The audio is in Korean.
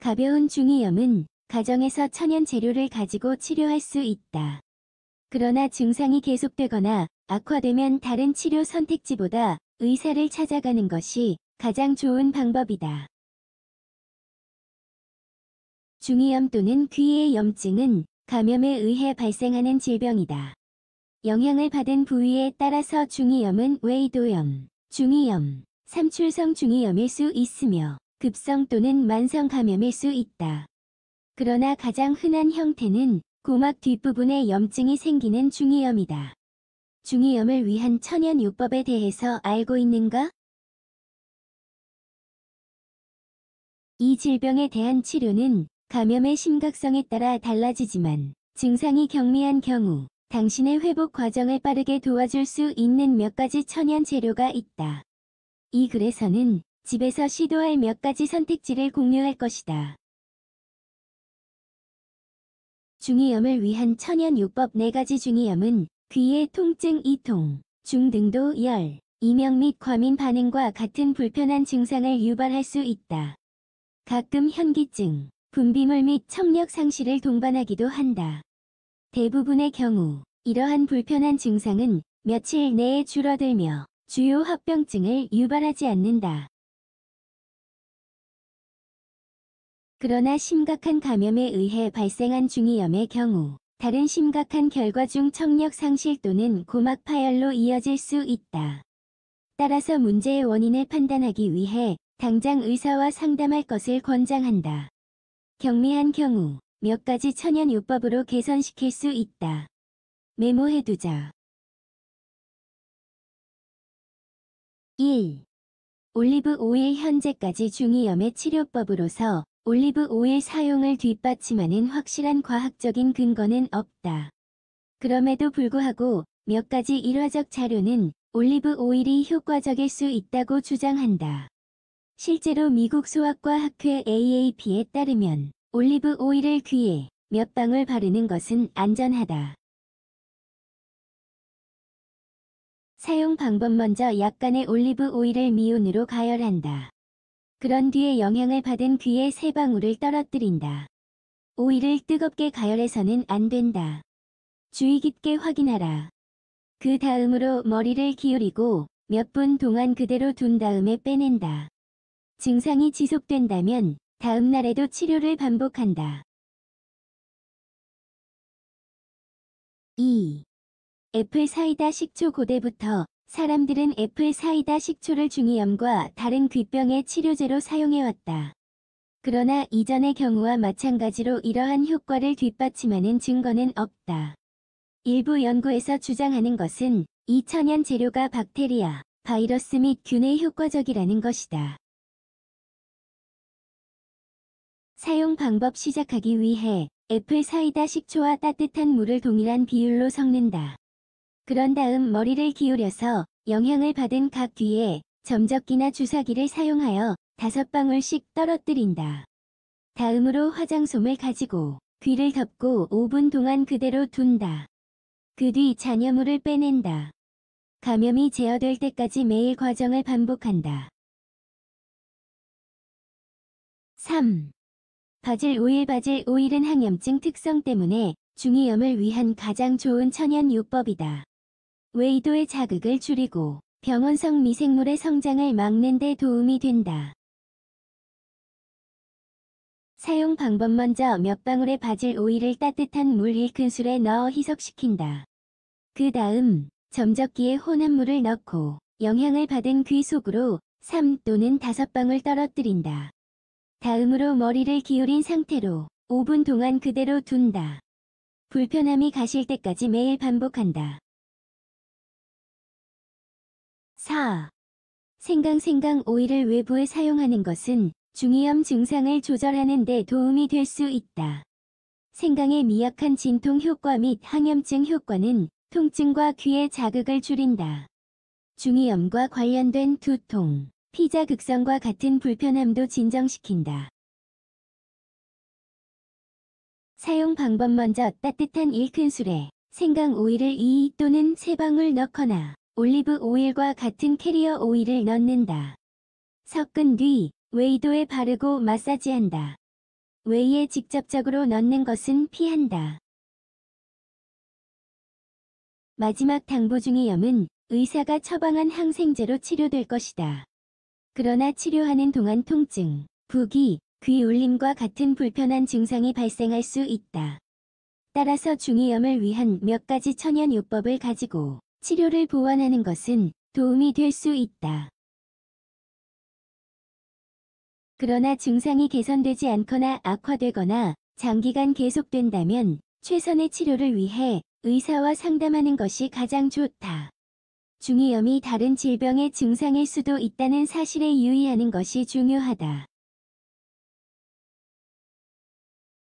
가벼운 중이염은 가정에서 천연 재료를 가지고 치료할 수 있다. 그러나 증상이 계속되거나 악화되면 다른 치료 선택지보다 의사를 찾아가는 것이 가장 좋은 방법이다. 중이염 또는 귀의 염증은 감염에 의해 발생하는 질병이다. 영향을 받은 부위에 따라서 중이염은 외이도염, 중이염, 삼출성 중이염일 수 있으며 급성 또는 만성 감염일 수 있다. 그러나 가장 흔한 형태는 고막 뒷부분에 염증이 생기는 중이염이다. 중이염을 위한 천연요법에 대해서 알고 있는가? 이 질병에 대한 치료는 감염의 심각성에 따라 달라지지만 증상이 경미한 경우 당신의 회복 과정을 빠르게 도와줄 수 있는 몇 가지 천연 재료가 있다. 이 글에서는 집에서 시도할 몇 가지 선택지를 공유할 것이다. 중이염을 위한 천연요법 4가지. 중이염은 귀의 통증, 이통, 중등도 열, 이명 및 과민 반응과 같은 불편한 증상을 유발할 수 있다. 가끔 현기증, 분비물 및 청력 상실을 동반하기도 한다. 대부분의 경우 이러한 불편한 증상은 며칠 내에 줄어들며 주요 합병증을 유발하지 않는다. 그러나 심각한 감염에 의해 발생한 중이염의 경우 다른 심각한 결과 중 청력 상실 또는 고막 파열로 이어질 수 있다. 따라서 문제의 원인을 판단하기 위해 당장 의사와 상담할 것을 권장한다. 경미한 경우 몇 가지 천연요법으로 개선시킬 수 있다. 메모해두자. 1. 올리브 오일. 현재까지 중이염의 치료법으로서 올리브 오일 사용을 뒷받침하는 확실한 과학적인 근거는 없다. 그럼에도 불구하고 몇 가지 일화적 자료는 올리브 오일이 효과적일 수 있다고 주장한다. 실제로 미국 소아과학회 AAP에 따르면 올리브 오일을 귀에 몇 방울 바르는 것은 안전하다. 사용 방법. 먼저 약간의 올리브 오일을 미온으로 가열한다. 그런 뒤에 영향을 받은 귀에 3방울을 떨어뜨린다. 오일을 뜨겁게 가열해서는 안 된다. 주의 깊게 확인하라. 그 다음으로 머리를 기울이고 몇 분 동안 그대로 둔 다음에 빼낸다. 증상이 지속된다면 다음 날에도 치료를 반복한다. 2. 애플 사이다 식초. 고대부터 사람들은 애플 사이다 식초를 중이염과 다른 귀병의 치료제로 사용해왔다. 그러나 이전의 경우와 마찬가지로 이러한 효과를 뒷받침하는 증거는 없다. 일부 연구에서 주장하는 것은 이 천연 재료가 박테리아, 바이러스 및 균에 효과적이라는 것이다. 사용 방법. 시작하기 위해 애플 사이다 식초와 따뜻한 물을 동일한 비율로 섞는다. 그런 다음 머리를 기울여서 영향을 받은 각 귀에 점적기나 주사기를 사용하여 5방울씩 떨어뜨린다. 다음으로 화장솜을 가지고 귀를 덮고 5분 동안 그대로 둔다. 그 뒤 잔여물을 빼낸다. 감염이 제어될 때까지 매일 과정을 반복한다. 3. 바질 오일. 바질 오일은 항염증 특성 때문에 중이염을 위한 가장 좋은 천연요법이다. 외이도의 자극을 줄이고 병원성 미생물의 성장을 막는 데 도움이 된다. 사용 방법. 먼저 몇 방울의 바질 오일을 따뜻한 물 1큰술에 넣어 희석시킨다. 그 다음 점적기에 혼합 물을 넣고 영향을 받은 귀 속으로 3 또는 5방울 떨어뜨린다. 다음으로 머리를 기울인 상태로 5분 동안 그대로 둔다. 불편함이 가실 때까지 매일 반복한다. 4. 생강 오일을 외부에 사용하는 것은 중이염 증상을 조절하는 데 도움이 될 수 있다. 생강의 미약한 진통 효과 및 항염증 효과는 통증과 귀의 자극을 줄인다. 중이염과 관련된 두통, 피자극성과 같은 불편함도 진정시킨다. 사용 방법. 먼저 따뜻한 1큰술에 생강 오일을 2 또는 3방울 넣거나 올리브 오일과 같은 캐리어 오일을 넣는다. 섞은 뒤 외이도에 바르고 마사지한다. 외에 직접적으로 넣는 것은 피한다. 마지막 당부중이염은 의사가 처방한 항생제로 치료될 것이다. 그러나 치료하는 동안 통증, 부기, 귀 울림과 같은 불편한 증상이 발생할 수 있다. 따라서 중이염을 위한 몇 가지 천연요법을 가지고 치료를 보완하는 것은 도움이 될 수 있다. 그러나 증상이 개선되지 않거나 악화되거나 장기간 계속된다면 최선의 치료를 위해 의사와 상담하는 것이 가장 좋다. 중이염이 다른 질병의 증상일 수도 있다는 사실에 유의하는 것이 중요하다.